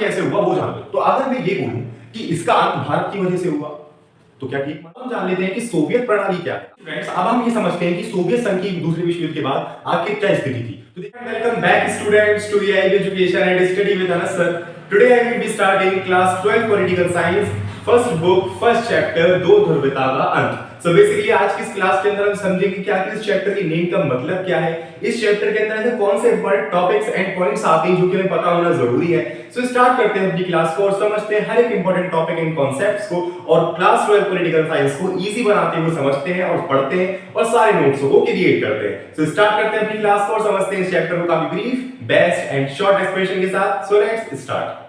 कैसे हुआ वो जान लो। तो अगर मैं ये बोलूं कि इसका अंत भारत की वजह से हुआ तो क्या ठीक? हम जान लेते हैं कि सोवियत प्रणाली क्या है। फ्रेंड्स, अब हम ये समझते हैं कि सोवियत संघ की दूसरे विश्व युद्ध के बाद आखिर क्या स्थिति थी। तो देखिए, welcome back students to EIB education and study with Anas sir. Today I will be starting class 12 political science, first book, first chapter, दो ध्रुवीयता का अंत। सो बेसिकली आज की इस क्लास के अंदर हम समझेंगे कि आखिर इस चैप्टर की नेम का मतलब क्या है, इस चैप्टर के अंदर ऐसे कौन से इंपॉर्टेंट टॉपिक्स एंड पॉइंट्स आते हैं जो कि हमें पता होना जरूरी है। सो स्टार्ट करते हैं अपनी क्लास को और समझते हैं हर एक इंपॉर्टेंट टॉपिक एंड कॉन्सेप्ट्स को, और क्लास 12 पॉलिटिकल साइंस को इजी बनाते हुए समझते हैं और पढ़ते हैं और सारे नोट्स को क्रिएट करते हैं। सो स्टार्ट करते हैं अपनी क्लास को और समझते हैं इस चैप्टर को काफी brief, best and short explanation के साथ। So let's start.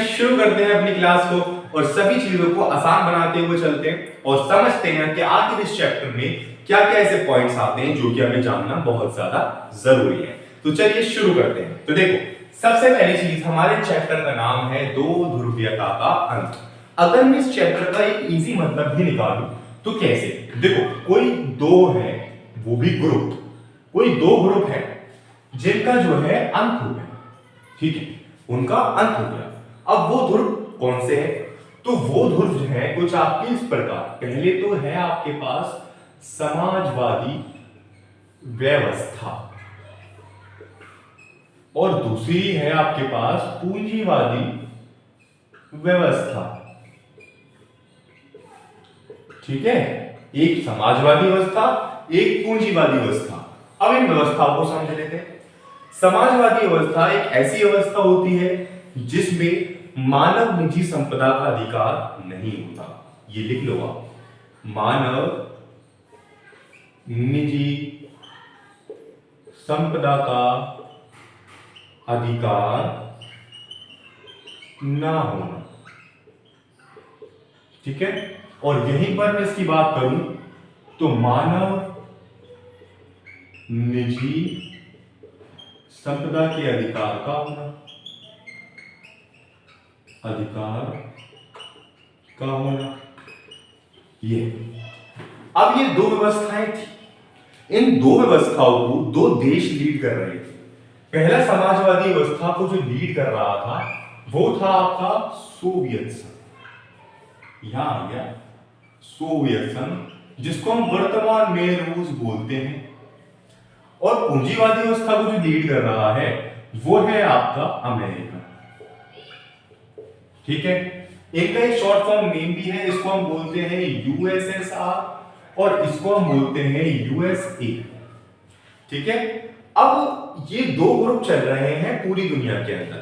शुरू करते हैं अपनी क्लास को और सभी चीजों को आसान बनाते हुए चलते हैं और समझते हैं कि आखिर इस चैप्टर में क्या क्या ऐसे पॉइंट्स आते हैं जो कि हमें जानना बहुत ज्यादा जरूरी है। तो चलिए शुरू करते हैं। तो देखो, सबसे पहली चीज, हमारे चैप्टर का नाम है दो ध्रुवीयता का अंत। अगर मैं इस चैप्टर का एक इजी मतलब भी निकालूं तो कैसे? देखो, कोई दो है, वो भी ग्रुप, कोई दो ग्रुप है जिनका जो है अंत हो गया, ठीक है, उनका अंत हो गया। अब वो ध्रुव कौन से हैं? तो वो ध्रुव जो है कुछ आपके इस प्रकार, पहले तो है आपके पास समाजवादी व्यवस्था और दूसरी है आपके पास पूंजीवादी व्यवस्था, ठीक है। एक समाजवादी व्यवस्था, एक पूंजीवादी व्यवस्था। अब इन व्यवस्थाओं को समझ लेते हैं। समाजवादी व्यवस्था एक ऐसी व्यवस्था होती है जिसमें मानव निजी संपदा का अधिकार नहीं होता। ये लिख लो आप, मानव निजी संपदा का अधिकार ना होना, ठीक है। और यहीं पर मैं इसकी बात करूं तो मानव निजी संपदा के अधिकार का होना, अधिकार का होना, ये। अब ये दो व्यवस्थाएं थी। इन दो व्यवस्थाओं को दो देश लीड कर रहे थे। पहला समाजवादी व्यवस्था को जो लीड कर रहा था वो था आपका सोवियत संघ। यहां आ गया सोवियत संघ, जिसको हम वर्तमान में रूस बोलते हैं। और पूंजीवादी व्यवस्था को जो लीड कर रहा है वो है आपका अमेरिका, ठीक है। इनका एक शॉर्ट फॉर्म नेम भी है, इसको हम बोलते हैं USSR और इसको हम बोलते हैं USA, ठीक है। अब ये दो ग्रुप चल रहे हैं पूरी दुनिया के अंदर।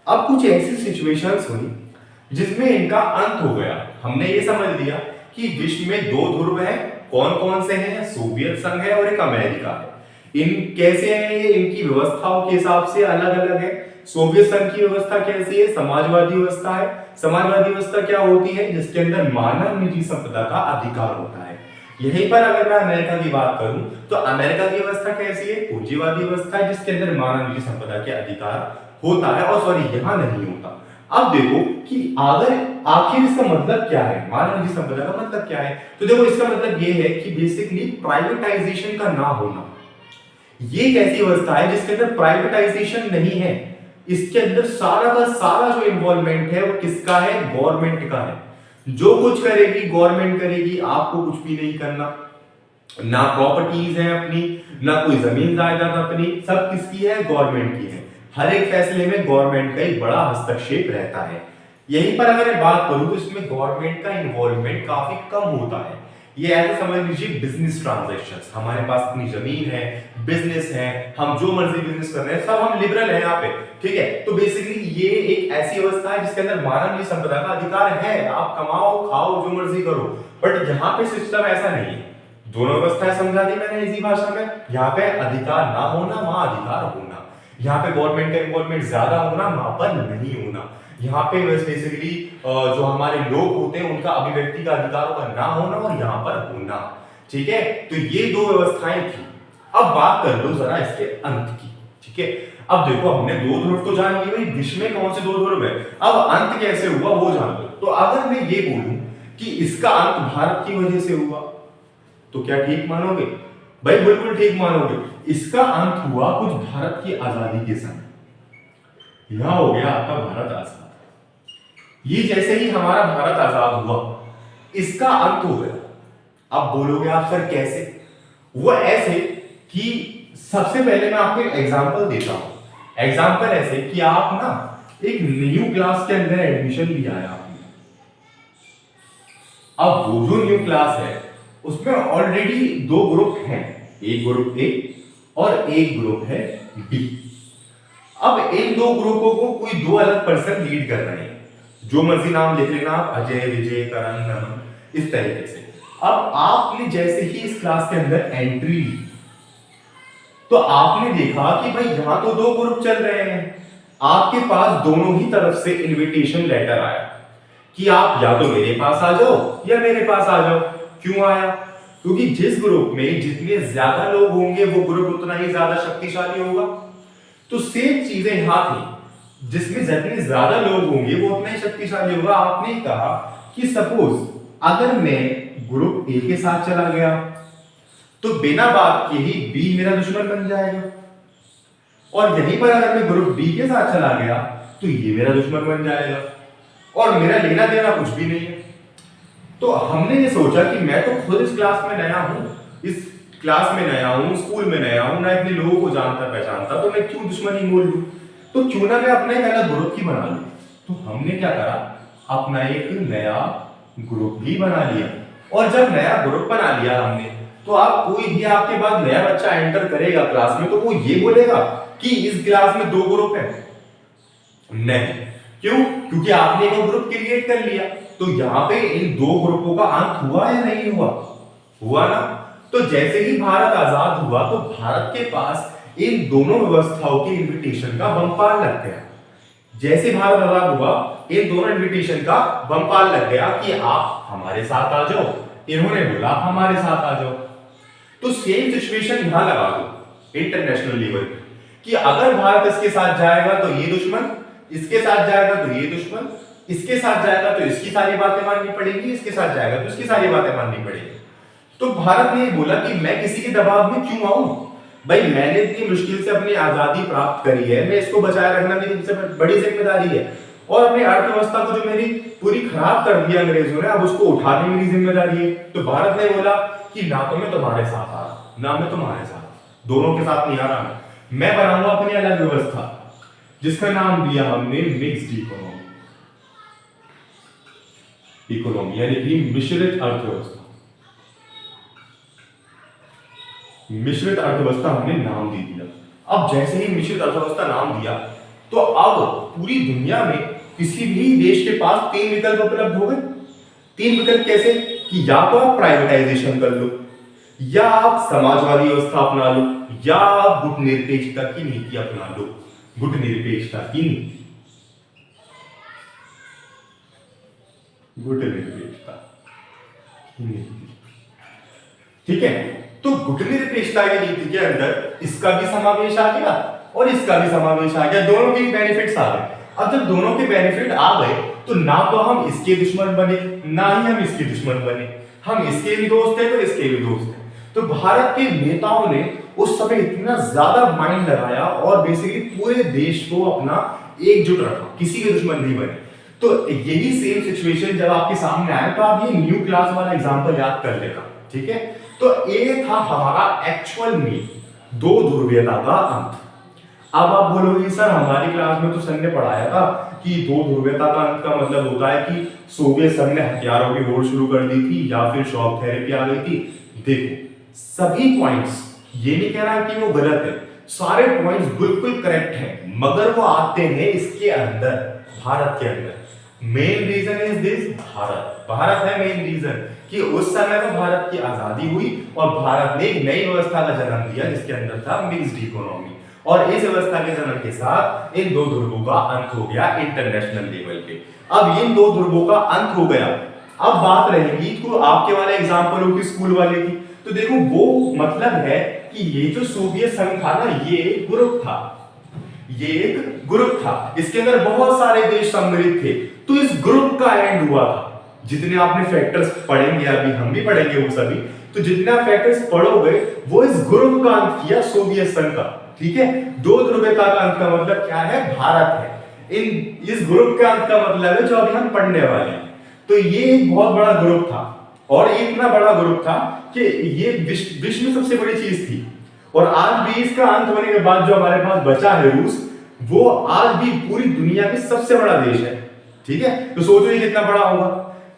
अब कुछ ऐसी सिचुएशंस हुई जिसमें इनका अंत हो गया। हमने ये समझ लिया कि विश्व में दो ध्रुव हैं, कौन कौन से हैं? सोवियत संघ है और एक अमेरिका है। इन कैसे हैं ये? इनकी व्यवस्थाओं के हिसाब से अलग अलग है। सोवियत संघ की व्यवस्था कैसी है? समाजवादी व्यवस्था है। समाजवादी व्यवस्था क्या होती है? जिसके अंदर मानव निजी संपदा का अधिकार होता है। यहीं पर अगर मैं अमेरिका की बात करूं तो अमेरिका की व्यवस्था कैसी है? पूंजीवादी व्यवस्था है, जिसके अंदर मानव निजी संपदा के अधिकार होता है, और सॉरी, यहां नहीं होता। अब देखो कि अगर आखिर इसका मतलब क्या है, मानव निजी संपदा का मतलब क्या है? तो देखो, इसका मतलब यह है कि बेसिकली प्राइवेटाइजेशन का ना होना। ये एक ऐसी व्यवस्था है जिसके अंदर प्राइवेटाइजेशन नहीं है। इसके अंदर सारा का सारा जो इन्वॉल्वमेंट है वो किसका है? गवर्नमेंट का है। जो कुछ करेगी गवर्नमेंट करेगी, आपको कुछ भी नहीं करना। ना प्रॉपर्टीज है अपनी, ना कोई जमीन जायदाद अपनी, सब किसकी है? गवर्नमेंट की है। हर एक फैसले में गवर्नमेंट का ही बड़ा हस्तक्षेप रहता है। यहीं पर अगर मैं बात करूं तो इसमें गवर्नमेंट का इन्वॉल्वमेंट काफी कम होता है। ये ऐसा समझ लीजिए बिजनेस ट्रांजैक्शंस, हमारे पास अपनी जमीन है, बिजनेस है, हम जो मर्जी बिजनेस कर रहे हैं, सब हम लिबरल हैं यहाँ पे, ठीक है। तो बेसिकली ये एक ऐसी व्यवस्था है जिसके अंदर मानव निजी संपदा का अधिकार है। आप कमाओ, खाओ, जो मर्जी करो। बट यहाँ पे सिस्टम ऐसा नहीं है। दोनों व्यवस्थाएं समझा दी मैंने इसी भाषा में। यहाँ पे अधिकार ना होना, वहां अधिकार होना। यहाँ पे गवर्नमेंट का इन्वॉल्वमेंट ज्यादा होना, वहां पर नहीं होना। यहाँ पे बेसिकली जो हमारे लोग होते हैं उनका अभिव्यक्ति का अधिकारों का ना होना और यहाँ पर होना, ठीक है। तो ये दो व्यवस्थाएं थी। अब बात कर लो जरा इसके अंत की, ठीक है। अब देखो, हमने दो ध्रुव तो जान लिए, विश्व में कौन से दो ध्रुव है। अब अंत कैसे हुआ वो जान लो। तो अगर मैं ये बोलूं कि इसका अंत भारत की वजह से हुआ तो क्या ठीक मानोगे? भाई बिल्कुल ठीक मानोगे। इसका अंत हुआ कुछ भारत की आजादी के समय। यह हो गया आपका भारत आजाद। ये जैसे ही हमारा भारत आजाद हुआ, इसका अंत हो गया। अब बोलोगे आप सर कैसे? वो ऐसे कि सबसे पहले मैं आपको एक एग्जांपल देता हूं। एग्जांपल ऐसे कि आप ना एक न्यू क्लास के अंदर एडमिशन लिया है आपने। अब वो जो न्यू क्लास है उसमें ऑलरेडी दो ग्रुप हैं, एक ग्रुप ए और एक ग्रुप है बी। अब इन दो ग्रुपों को कोई दो अलग पर्सन लीड कर रहे हैं, जो मर्जी नाम लिख लेना आप, अजय, विजय, करण, नमन, इस तरीके से। अब आपने जैसे ही इस क्लास के अंदर एंट्री ली तो आपने देखा कि भाई यहां तो दो ग्रुप चल रहे हैं। आपके पास दोनों ही तरफ से इनविटेशन लेटर आया कि आप या तो मेरे पास आ जाओ या मेरे पास आ जाओ। क्यों आया? क्योंकि जिस ग्रुप में जितने ज्यादा लोग होंगे वो ग्रुप उतना ही ज्यादा शक्तिशाली होगा। तो सेम चीजें यहां थी, जिसमें जितने ज्यादा लोग होंगे वो उतना ही शक्तिशाली होगा। आपने कहा कि सपोज अगर मैं ग्रुप ए के साथ चला गया तो बिना बात के ही बी मेरा दुश्मन बन जाएगा, और यहीं पर अगर मैं ग्रुप बी के साथ चला गया तो ये मेरा दुश्मन बन जाएगा, और मेरा लेना देना कुछ भी नहीं है। तो हमने ये सोचा कि मैं तो खुद इस क्लास में नया हूं, इस क्लास में नया हूं, स्कूल में नया हूं, ना इतने लोगों को जानता पहचानता, तो मैं क्यों दुश्मनी मोल लूं? तो क्यों ना मैं अपना एक अलग ग्रुप ही बना लूं। तो हमने क्या करा, अपना एक नया ग्रुप भी बना लिया। और जब नया ग्रुप बना लिया हमने, तो आप कोई भी आपके बाद नया बच्चा एंटर करेगा क्लास में तो वो ये बोलेगा कि इस क्लास में दो ग्रुप है? नहीं। क्यों? क्योंकि आपने एक ग्रुप क्रिएट कर लिया। तो यहां पे इन दो ग्रुपों का अंत हुआ या नहीं हुआ? हुआ ना। तो जैसे ही भारत आजाद हुआ तो भारत के पास इन दोनों व्यवस्थाओं के इनविटेशन का बम्पार लग गया। जैसे भारत आजाद हुआ, इन दोनों इनविटेशन का बम्पार लग गया कि आप हमारे साथ आ जाओ। इन्होंने बोला हमारे साथ आ जाओ। तो सेम सिचुएशन यहां लगा दो इंटरनेशनल लेवल पे कि अगर भारत इसके साथ जाएगा तो ये दुश्मन, इसके साथ जाएगा तो ये दुश्मन, इसके साथ जाएगा तो इसकी सारी बातें माननी पड़ेगी, इसके साथ जाएगा तो इसकी सारी बातें माननी पड़ेगी। तो भारत ने बोला कि मैं किसी के दबाव में क्यों आऊं? भाई मैंने इतनी मुश्किल से अपनी आजादी प्राप्त करी है, मैं इसको बचाए रखना मेरी सबसे बड़ी जिम्मेदारी है। और अपनी अर्थव्यवस्था को जो मेरी पूरी खराब कर दिया अंग्रेजों ने, अब उसको उठाने मेरी जिम्मेदारी है। तो भारत ने बोला कि ना तो मैं तुम्हारे साथ आ रहा, ना मैं तुम्हारे साथ, दोनों के साथ नहीं आ रहा, मैं बनाऊंगा अपनी अलग व्यवस्था, जिसका नाम दिया हमने मिक्स्ड इकोनॉमी, यानी कि मिश्रित अर्थव्यवस्था। मिश्रित अर्थव्यवस्था हमने नाम दे दिया। अब जैसे ही मिश्रित अर्थव्यवस्था नाम दिया तो अब पूरी दुनिया में किसी भी देश के पास तीन विकल्प उपलब्ध हो गए। तीन विकल्प कैसे? कि या तो आप प्राइवेटाइजेशन कर लो, या आप समाजवादी व्यवस्था अपना लो, या आप गुटनिरपेक्षता की नीति अपना लो। गुटनिरपेक्षता की नीति, गुटनिरपेक्षता की नीति, ठीक है। तो गुटनिरपेक्षता की नीति के अंदर इसका भी समावेश आ गया और इसका भी समावेश आ गया, दोनों के बेनिफिट्स आ गए। अब जब दोनों के बेनिफिट आ गए तो ना तो हम इसके दुश्मन बने, ना ही हम इसके दुश्मन बने, हम इसके भी दोस्त हैं तो इसके भी दोस्त हैं। तो भारत के नेताओं ने उस समय इतना ज्यादा माइंड लगाया और बेसिकली पूरे देश को अपना एकजुट रखा, किसी के दुश्मन नहीं बने। तो यही सेम सिचुएशन जब आपके सामने आए तो आप ये न्यू क्लास वाला एग्जांपल याद कर लेना, ठीक है। तो ये था हमारा एक्चुअल में दो ध्रुवीयता का अंत। अब आप बोलोगे सर हमारी क्लास में तो सर ने पढ़ाया था कि दो ध्रुवीयता का अंत का मतलब होता है कि सोवियत संघ ने हथियारों की होड़ शुरू कर दी थी या फिर शॉक थेरेपी आ गई थी। देखो सभी पॉइंट्स, ये नहीं कह रहा कि वो गलत है, सारे पॉइंट्स बिल्कुल करेक्ट हैं, मगर वो आते हैं इसके अंदर, भारत के अंदर। मेन रीजन इज दिस, भारत है मेन रीजन कि उस समय में भारत की आजादी हुई और भारत ने एक नई व्यवस्था का जन्म दिया जिसके अंदर था मिक्स्ड इकोनॉमी। और इस व्यवस्था के जन्म के साथ इन दो ध्रुवों का अंत हो गया इंटरनेशनल लेवल पे। अब इन दो ध्रुवों का अंत हो गया, अब बात रहेगी तो आपके वाले एग्जांपल होगी स्कूल वाले की। तो देखो वो मतलब है कि ये जो सोवियत संघ था ना, ये एक ग्रुप था, ये एक ग्रुप था, इसके अंदर बहुत सारे देश सम्मिलित थे। तो इस ग्रुप का एंड हुआ था। जितने आपने फैक्टर्स पढ़ेंगे, अभी हम भी पढ़ेंगे वो सभी, तो जितना फैक्टर्स पढ़ोगे वो इस ग्रुप का अंत किया सोवियत संघ का, ठीक है। दो ध्रुवीयता का अंत का मतलब क्या है, भारत है। इस ग्रुप का अंत का मतलब है जो अभी हम पढ़ने वाले हैं। तो ये एक बहुत बड़ा ग्रुप था और ये इतना बड़ा ग्रुप था कि ये विश्व में सबसे बड़ी चीज थी। और आज भी इसका अंत होने के बाद जो हमारे पास बचा है रूस, वो आज भी पूरी दुनिया में सबसे बड़ा देश है, ठीक है। तो सोचो ये कितना बड़ा होगा।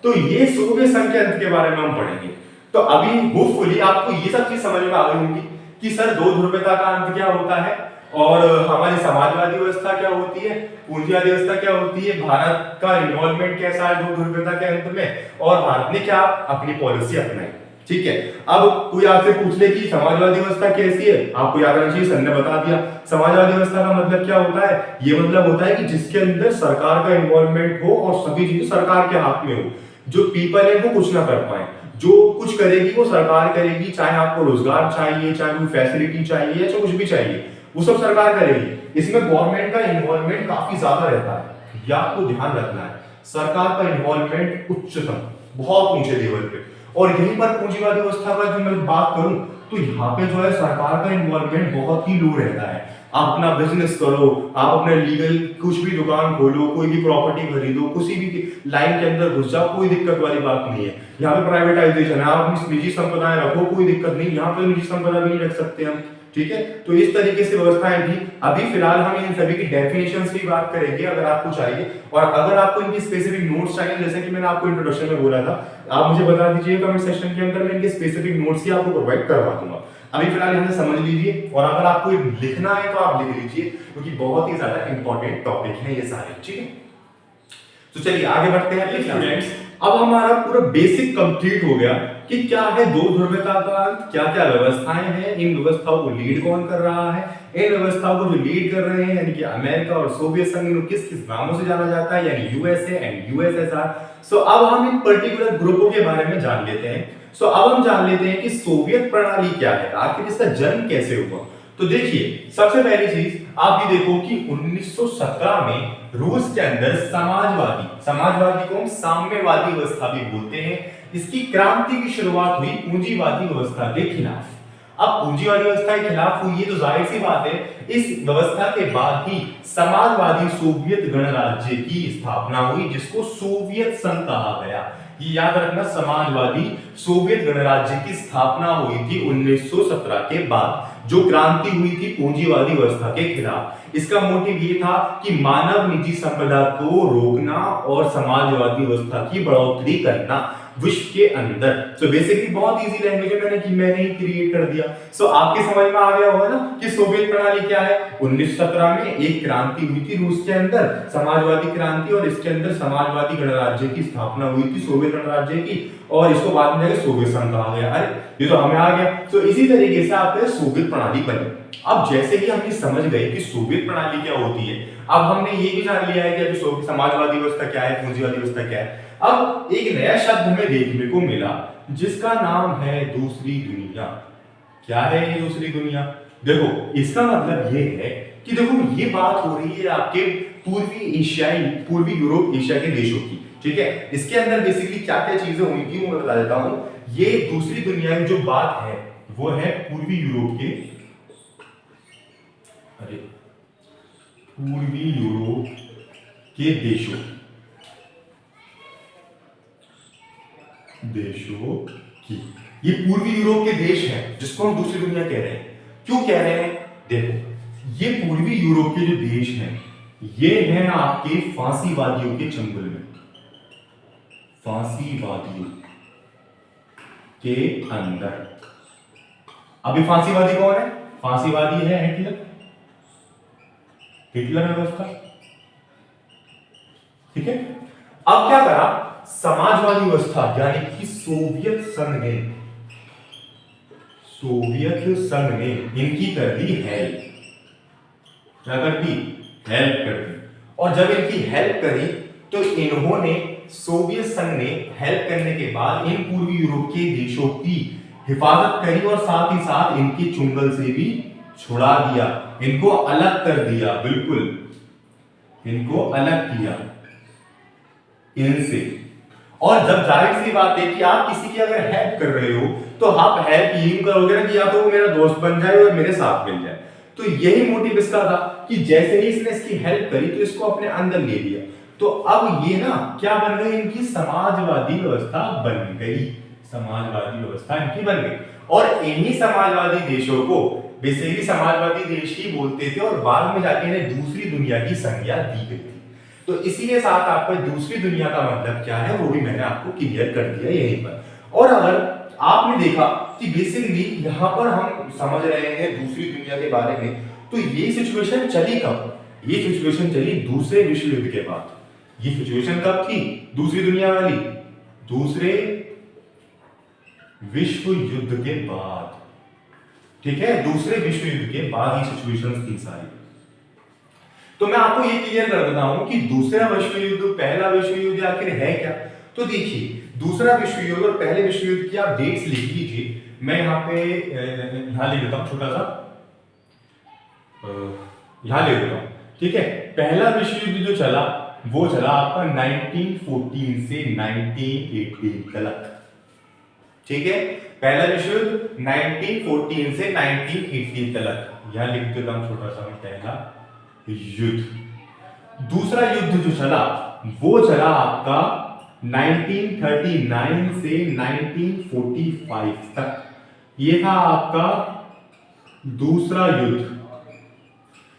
तो ये सोवियत संघ के अंत के बारे में हम पढ़ेंगे। तो अभी होपफुली आपको ये सब चीज समझ में आ गई होगी कि सर दो ध्रुवीयता का अंत क्या होता है और हमारी समाजवादी व्यवस्था क्या होती है, पूंजीवादी व्यवस्था क्या होती है, भारत का इन्वॉल्वमेंट कैसा है दो ध्रुवीयता के अंत में, और भारत ने क्या अपनी पॉलिसी अपनाई, ठीक है। अब कोई आपसे पूछ ले कि समाजवादी व्यवस्था कैसी है, आपको याद रखना चाहिए, सर ने बता दिया। समाजवादी व्यवस्था का मतलब क्या होता है, ये मतलब होता है कि जिसके अंदर सरकार का इन्वॉल्वमेंट हो और सभी चीजें सरकार के हाथ में हो, जो पीपल है वो कुछ ना कर पाए, जो कुछ करेगी वो सरकार करेगी, चाहे आपको रोजगार चाहिए, चाहे कोई फैसिलिटी चाहिए, चाहे कुछ भी चाहिए, वो सब सरकार करेगी। इसमें गवर्नमेंट का इन्वॉल्वमेंट काफी ज्यादा रहता है, ये आपको ध्यान रखना है। सरकार का इन्वॉल्वमेंट उच्चतम, बहुत ऊंचे लेवल पे। और यहीं पर पूंजीवादी व्यवस्था का जो मैं बात करूं तो यहाँ पे जो है सरकार का इन्वॉल्वमेंट बहुत ही लो रहता है। आप अपना बिजनेस करो, आप अपने लीगल कुछ भी दुकान खोलो, कोई भी प्रॉपर्टी खरीदो, किसी भी लाइन के अंदर घुस जाओ, कोई दिक्कत वाली बात नहीं है। यहाँ पे प्राइवेटाइजेशन है, आप अपनी निजी संपदाएं रखो, कोई दिक्कत नहीं, यहाँ पे निजी संपदा भी नहीं रख सकते हम, ठीक है। तो इस तरीके से व्यवस्थाएं थी। अभी फिलहाल हम इन सभी की डेफिनेशंस की बात करेंगे अगर आपको चाहिए, और अगर आपको इनकी स्पेसिफिक नोट्स चाहिए, जैसे कि मैंने आपको इंट्रोडक्शन में बोला था, आप मुझे बता दीजिए कमेंट सेक्शन के अंदर, मैं इनके स्पेसिफिक नोट्स ही आपको प्रोवाइड करवा दूंगा। अभी फिलहाल यहाँ से समझ लीजिए, और अगर आपको लिखना है तो आप लिख लीजिए, क्योंकि बहुत ही ज्यादा इंपॉर्टेंट टॉपिक है ये सारे, ठीक है। तो चलिए आगे बढ़ते हैं स्टूडेंट्स। अब हमारा पूरा बेसिक कंप्लीट हो गया कि क्या है दो ध्रुवीयता का अंत, क्या क्या व्यवस्थाएं हैं, इन व्यवस्थाओं को लीड कौन कर रहा है, इन व्यवस्थाओं को जो लीड कर रहे हैं यानी कि अमेरिका और सोवियत संघ, इनको किस किस नामों से जाना जाता है, यानी यूएसए एंड यूएसएसआर। सो अब हम इन पर्टिकुलर ग्रुपों के बारे में जान लेते हैं। सो अब हम जान लेते हैं कि सोवियत प्रणाली क्या है, आखिर इसका जन्म कैसे हुआ। तो देखिए सबसे पहली चीज आप ये देखो कि 1917 में रूस के अंदर समाजवादी को हम साम्यवादी व्यवस्था भी बोलते हैं, इसकी क्रांति की शुरुआत हुई पूंजीवादी व्यवस्था के खिलाफ। अब पूंजीवादी व्यवस्था के खिलाफ हुई है तो जाहिर सी बात है इस व्यवस्था के बाद ही समाजवादी सोवियत गणराज्य की स्थापना हुई, जिसको सोवियत संघ कहा गया। ये याद रखना, समाजवादी सोवियत गणराज्य की स्थापना हुई थी 1917 के बाद, जो क्रांति हुई थी पूंजीवादी व्यवस्था के खिलाफ। इसका मोटिव ये था कि मानव निजी संपदा को रोकना और समाजवादी व्यवस्था की बढ़ोतरी करना विश्व के अंदर। सो बेसिकली बहुत इजी लैंग्वेज में मैंने ही क्रिएट कर दिया। सो आपके समझ में आ गया होगा ना कि सोवियत प्रणाली क्या है। 1917 में एक क्रांति हुई थी रूस के अंदर, समाजवादी क्रांति, और इसके अंदर समाजवादी गणराज्य की स्थापना हुई थी, सोवियत गणराज्य की, और इसको बाद में सोवियत संघ कहा गया। अरे ये तो हमें आ गया। तो इसी तरीके से आपके सोवियत प्रणाली बनी। अब जैसे ही हम ये समझ गए कि सोवियत प्रणाली क्या होती है, अब हमने ये भी जान लिया है कि अभी समाजवादी व्यवस्था क्या है, पूंजीवादी व्यवस्था क्या है। अब एक नया शब्द हमें देखने को मिला जिसका नाम है दूसरी दुनिया। क्या है ये दूसरी दुनिया? देखो इसका मतलब ये है कि देखो ये बात हो रही है आपके पूर्वी यूरोप एशिया के देशों की, ठीक है। इसके अंदर बेसिकली क्या क्या चीजें हुई थी वो मैं बता देता हूं। ये दूसरी दुनिया की जो बात है वो है पूर्वी यूरोप के देशों की। ये पूर्वी यूरोप के देश हैं जिसको हम दूसरी दुनिया कह रहे हैं। क्यों कह रहे हैं? देखो ये पूर्वी यूरोप के जो देश हैं ये हैं आपके फांसीवादियों के चंगुल में, फांसीवादियों के अंदर। अभी फांसीवादी कौन है? फांसीवादी है हिटलर है उसका, ठीक है। अब क्या करा समाजवादी व्यवस्था यानी कि सोवियत संघ ने इनकी कर दी हेल्प। क्या कर दी? हेल्प कर दी। और जब इनकी हेल्प करी तो इन्होंने सोवियत संघ ने हेल्प करने के बाद इन पूर्वी यूरोप के देशों की हिफाजत करी और साथ ही साथ इनकी चुंगल से भी छुड़ा दिया, इनको अलग कर दिया, बिल्कुल इनको अलग किया इनसे। और जब जाहिर सी बात है कि आप किसी की अगर हेल्प कर रहे हो तो आप हेल्प यूं करोगे ना कि या तो वो मेरा दोस्त बन जाए और मेरे साथ मिल जाए। तो यही मोटिव इसका था कि जैसे ही इसने इसकी हेल्प करी तो इसको अपने अंदर ले लिया। तो अब ये ना क्या बन गई, इनकी समाजवादी व्यवस्था बन गई, समाजवादी व्यवस्था इनकी बन गई। और इन्हीं समाजवादी देशों को बेसिकली समाजवादी देश ही बोलते थे और बाद में जाके इन्हें दूसरी दुनिया की संज्ञा दी गई थी। तो इसीलिए साथ आपको दूसरी दुनिया का मतलब क्या है वो भी मैंने आपको क्लियर कर दिया यहीं पर। और अगर आपने देखा कि बेसिकली यहाँ पर हम समझ रहे हैं दूसरी दुनिया के बारे में, तो ये सिचुएशन चली कब? ये सिचुएशन चली दूसरे विश्व युद्ध के बाद। ये सिचुएशन कब थी दूसरी दुनिया वाली? दूसरे विश्व युद्ध के बाद, ठीक है, दूसरे विश्व युद्ध के बाद ये सिचुएशंस थी सारी। तो मैं आपको ये क्लियर कर देता हूं कि दूसरा विश्व युद्ध पहला विश्व युद्ध आखिर है क्या। तो देखिए दूसरा विश्व युद्ध और पहले विश्व युद्ध की आप डेट्स लिख लीजिए। मैं यहाँ पे यहां लिख देता हूं, छोटा सा यहां लिख देता हूं, ठीक है। पहला विश्व युद्ध जो चला वो चला आपका 1914 से 1918 तक, ठीक है। पहला विश्व युद्ध 1914 से 1918 तक, यहां लिख देता हूं छोटा सा पहला युद्ध। दूसरा युद्ध जो चला वो चला आपका 1939 से 1945 तक, ये था आपका दूसरा युद्ध।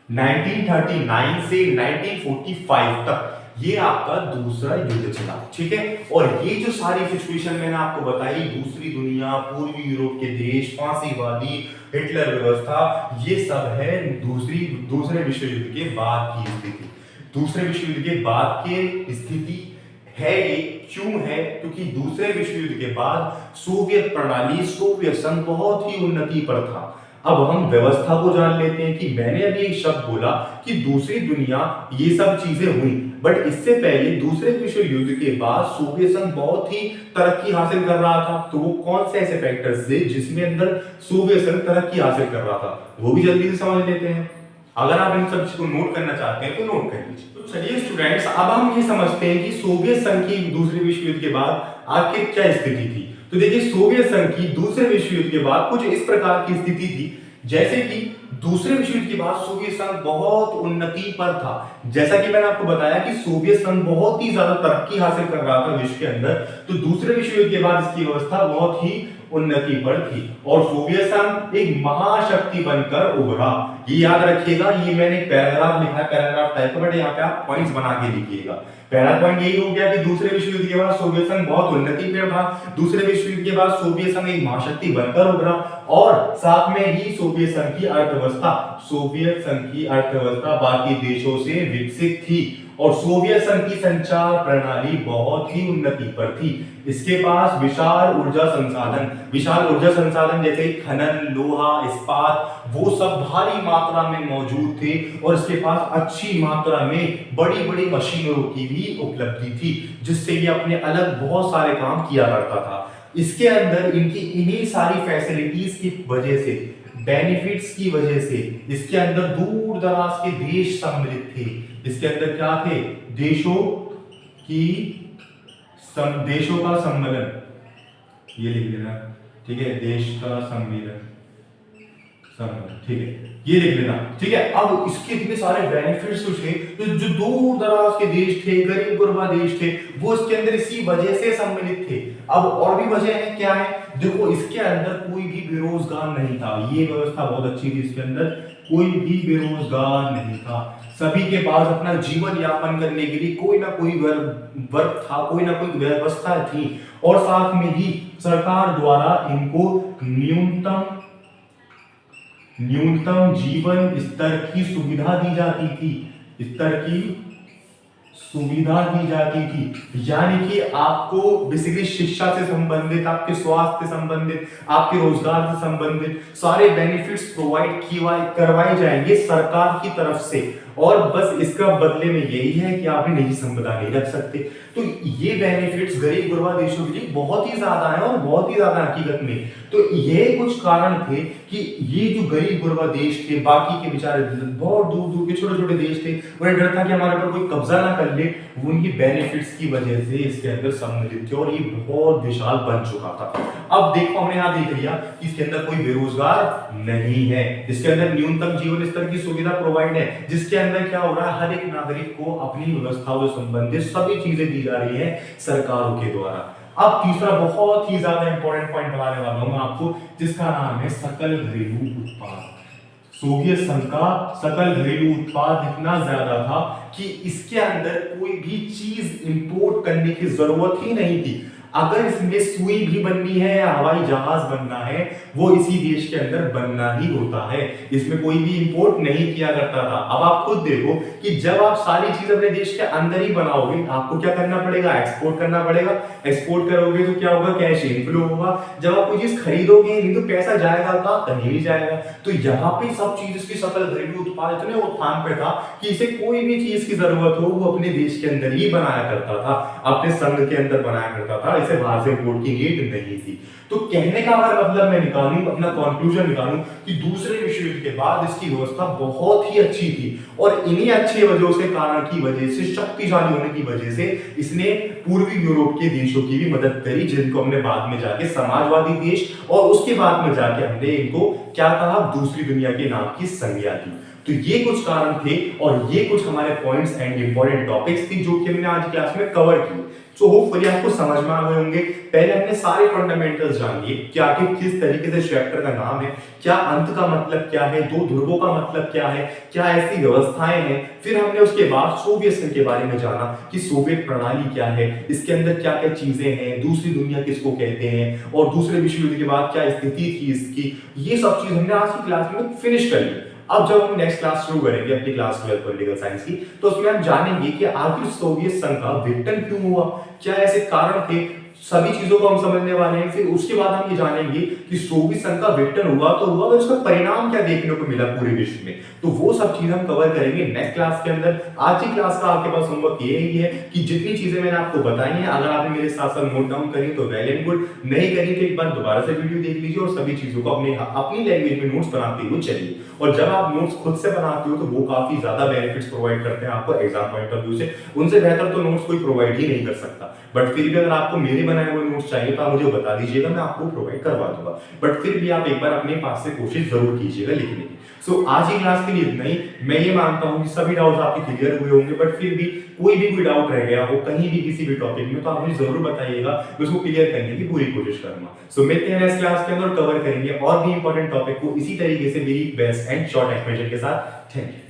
1939 से 1945 तक ये आपका दूसरा युद्ध चला, ठीक है। और ये जो सारी सिचुएशन मैंने आपको बताई, दूसरी दुनिया, पूर्वी यूरोप के देश, फांसीवादी, हिटलर व्यवस्था, ये सब है दूसरे विश्व युद्ध के बाद की स्थिति। दूसरे विश्व युद्ध के बाद की स्थिति है ये क्यों है? क्योंकि दूसरे विश्व युद्ध के बाद सोवियत प्रणाली, सोवियत संघ बहुत ही उन्नति पर था। अब हम व्यवस्था को जान लेते हैं कि मैंने अभी एक शब्द बोला कि दूसरी दुनिया, ये सब चीजें हुई, बट इससे पहले दूसरे विश्व युद्ध के बाद सोवियत संघ बहुत ही तरक्की हासिल कर रहा था। तो वो कौन से ऐसे फैक्टर्स थे जिसमें अंदर सोवियत संघ तरक्की हासिल कर रहा था, वो भी जल्दी से समझ लेते हैं। अगर आप इन सब चीज को नोट करना चाहते हैं तो नोट कर लीजिए। तो चलिए स्टूडेंट्स, अब हम ये समझते हैं कि सोवियत संघ की दूसरे विश्व युद्ध के बाद आखिर क्या स्थिति थी। तो देखिए सोवियत संघ की दूसरे विश्व युद्ध के बाद कुछ इस प्रकार की स्थिति थी, जैसे कि दूसरे विश्व युद्ध के बाद सोवियत संघ बहुत उन्नति पर था। जैसा कि मैंने आपको बताया कि सोवियत संघ बहुत ही ज्यादा तरक्की हासिल कर रहा था विश्व के अंदर, तो दूसरे विश्व युद्ध के बाद इसकी व्यवस्था बहुत ही उन्नति पर थी और सोवियत संघ एक महाशक्ति बनकर उभरा। ये याद रखिएगा, ये मैंने एक पैराग्राफ लिखा है, पैराग्राफ टाइप का, बट यहाँ पे आप पॉइंट्स बना के लिखिएगा। पहला पॉइंट यही हो गया कि दूसरे विश्व युद्ध के बाद सोवियत संघ बहुत उन्नति पर था। दूसरे विश्व युद्ध के बाद सोवियत संघ एक महाशक्ति बनकर उभरा और साथ में ही सोवियत संघ की अर्थव्यवस्था बाकी देशों से विकसित थी और सोवियत संघ की संचार प्रणाली बहुत ही उन्नति पर थी। इसके पास विशाल ऊर्जा संसाधन जैसे खनन, लोहा, इस्पात, वो सब भारी मात्रा में मौजूद थे और इसके पास अच्छी मात्रा में बड़ी-बड़ी मशीनों की भी उपलब्धि थी, जिससे ये अपने अलग बहुत सारे काम किया करता था। इसके अंदर इनकी इन्हीं सारी फैसिलिटीज की वजह से, बेनिफिट्स की वजह से इसके अंदर दूर दराज के देश सम्मिलित थे। इसके अंदर क्या थे? देशों का सम्मेलन, ये लिख लेना, ठीक है, देश का सम्मेलन, ठीक है, ये लिख लेना, ठीक है। अब इसके इतने सारे बेनिफिट्स थे, तो जो दूर दराज के देश थे, गरीब गुरबा देश थे, वो इसके अंदर इसी वजह से सम्मिलित थे। अब और भी वजह है, क्या है? देखो, इसके अंदर कोई भी बेरोजगार नहीं था। ये व्यवस्था बहुत अच्छी थी, इसके अंदर कोई भी बेरोजगार नहीं था। सभी के पास अपना जीवन यापन करने के लिए कोई ना कोई वर्क था, कोई ना कोई व्यवस्था थी और साथ में ही सरकार द्वारा इनको न्यूनतम जीवन स्तर की सुविधा दी जाती थी। यानी कि आपको बेसिकली शिक्षा से संबंधित, आपके स्वास्थ्य से संबंधित, आपके रोजगार से संबंधित सारे बेनिफिट्स प्रोवाइड करवाए जाएंगे सरकार की तरफ से। और बस इसका बदले में यही है कि आप निजी संपदा नहीं रख सकते। तो ये बेनिफिट्स गरीब गुरबा देशों के लिए बहुत ही ज्यादा है और बहुत ही ज्यादा हकीकत में। तो ये कुछ कारण थे कि ये जो गरीब गुरबा देश थे, बाकी के बेचारे बहुत दूर दूर के छोटे छोटे देश थे, उन्हें डर था कि हमारे ऊपर कोई कब्जा ना कर ले, वो उनकी बेनिफिट्स की वजह से इसके अंदर सम्मिलित थे और ये बहुत विशाल बन चुका था। अब देखो हमने यहाँ देख लिया कि इसके अंदर कोई बेरोजगार नहीं है, इसके अंदर न्यूनतम जीवन स्तर की सुविधा प्रोवाइड है, जिसके अंदर क्या हो रहा है, हर एक नागरिक को अपनी व्यवस्थाओं से संबंधित सभी चीजें दी जा रही है सरकारों के द्वारा। अब तीसरा बहुत ही ज्यादा इंपॉर्टेंट पॉइंट बताने वाला हूं मैं आपको, जिसका नाम है सकल घरेलू उत्पाद। सोवियत संघ का सकल घरेलू उत्पाद इतना ज्यादा था कि इसके अंदर कोई भी चीज इंपोर्ट करने की जरूरत ही नहीं थी। अगर इसमें सुई भी बननी है या हवाई जहाज बनना है, वो इसी देश के अंदर बनना ही होता है, इसमें कोई भी इंपोर्ट नहीं किया करता था। अब आप खुद देखो कि जब आप सारी चीज अपने देश के अंदर ही बनाओगे, आपको क्या करना पड़ेगा, एक्सपोर्ट करना पड़ेगा। एक्सपोर्ट करोगे तो क्या होगा, कैश इनफ्लो होगा। जब आप कोई चीज खरीदोगे नहीं तो पैसा जाएगा कहां, कहीं भी जाएगा। तो यहाँ पे सब चीज इसकी सकल घरेलू उत्पाद इतने उत्थान पे था कि इसे कोई भी चीज की जरूरत हो वो अपने देश के अंदर ही बनाया करता था, अपने संघ के अंदर बनाया करता था, इसे बाहर से इंपोर्ट की नीड नहीं थी। तो कहने का अगर मतलब मैं निकालूं, अपना कंक्लूजन निकालूं कि दूसरे विश्व युद्ध के बाद इसकी व्यवस्था बहुत ही अच्छी थी और इन्हीं अच्छे वजहों से, कारण की वजह से, शक्तिशाली होने की वजह से इसने पूर्वी यूरोप के देशों की भी मदद करी, जिनको हमने बाद में जाके समाजवादी देश और उसके बाद में जाके हमने इनको क्या कहा, दूसरी दुनिया के नाम की संज्ञा दी। तो ये कुछ कारण थे और ये कुछ हमारे पॉइंट्स एंड इंपॉर्टेंट टॉपिक्स थी जो कि हमने आज क्लास में कवर किए। सो होपफुली आपको समझ में आ गए होंगे। पहले हमने सारे फंडामेंटल्स जान लिए कि आखिर किस तरीके से चैप्टर का नाम है, क्या अंत का मतलब क्या है, दो ध्रुवों का मतलब क्या है, क्या ऐसी व्यवस्थाएं हैं। फिर हमने उसके बाद सोवियत संघ के बारे में जाना कि सोवियत प्रणाली क्या है, इसके अंदर क्या क्या चीजें हैं, दूसरी दुनिया किसको कहते हैं और दूसरे विश्व युद्ध के बाद क्या स्थिति थी इसकी। ये सब चीज हमने आज की क्लास में फिनिश कर ली। अब जब हम नेक्स्ट क्लास शुरू करेंगे अपनी क्लास 12 पॉलिटिकल साइंस की, तो उसमें हम जानेंगे कि आखिर सोवियत संघ का विघटन क्यों हुआ, क्या ऐसे कारण थे, सभी चीजों को हम समझने वाले हैं। फिर उसके बाद हम ये जानेंगे कि सोवियत संघ का विघटन हुआ तो हुआ, पर उसका परिणाम क्या देखने को मिला पूरे विश्व में। तो वो सब चीज हम कवर करेंगे नेक्स्ट क्लास के अंदर। आज की क्लास का आपके पास होमवर्क ये ही है कि जितनी चीजें मैंने आपको बताई हैं, अगर आपने मेरे साथ साथ नोट डाउन करी तो वेल एंड गुड, नहीं करी तो एक बार दोबारा से वीडियो देख लीजिए और सभी चीजों को अपनी लैंग्वेज में नोट्स बनाते हुए चलिए। और जब आप नोट्स खुद से बनाते हो तो वो काफी ज्यादा बेनिफिट्स प्रोवाइड करते हैं आपको एग्जाम पॉइंट ऑफ व्यू से। उनसे बेहतर तो नोट्स कोई प्रोवाइड ही नहीं कर सकता। बट फिर भी अगर आपको मेरे बनाए हुए नोट्स चाहिए तो आप मुझे बता दीजिएगा, मैं आपको प्रोवाइड करवा दूंगा। बट फिर भी आप एक बार अपने पास से कोशिश जरूर कीजिएगा लिखने की। सो आज की क्लास के लिए इतना ही। मैं ये मानता हूँ कि सभी डाउट्स आपके क्लियर हुए होंगे, बट फिर भी कोई डाउट रह गया हो कहीं भी किसी भी टॉपिक में तो आप मुझे जरूर बताइएगा, मैं उसको क्लियर करने की पूरी कोशिश करूंगा। सो मिलते हैं नेक्स्ट क्लास के अंदर, कवर करेंगे और भी इंपॉर्टेंट टॉपिक को इसी तरीके से मेरी बेस्ट एंड शॉर्ट एक्सप्लेनेशन के साथ। Thank you.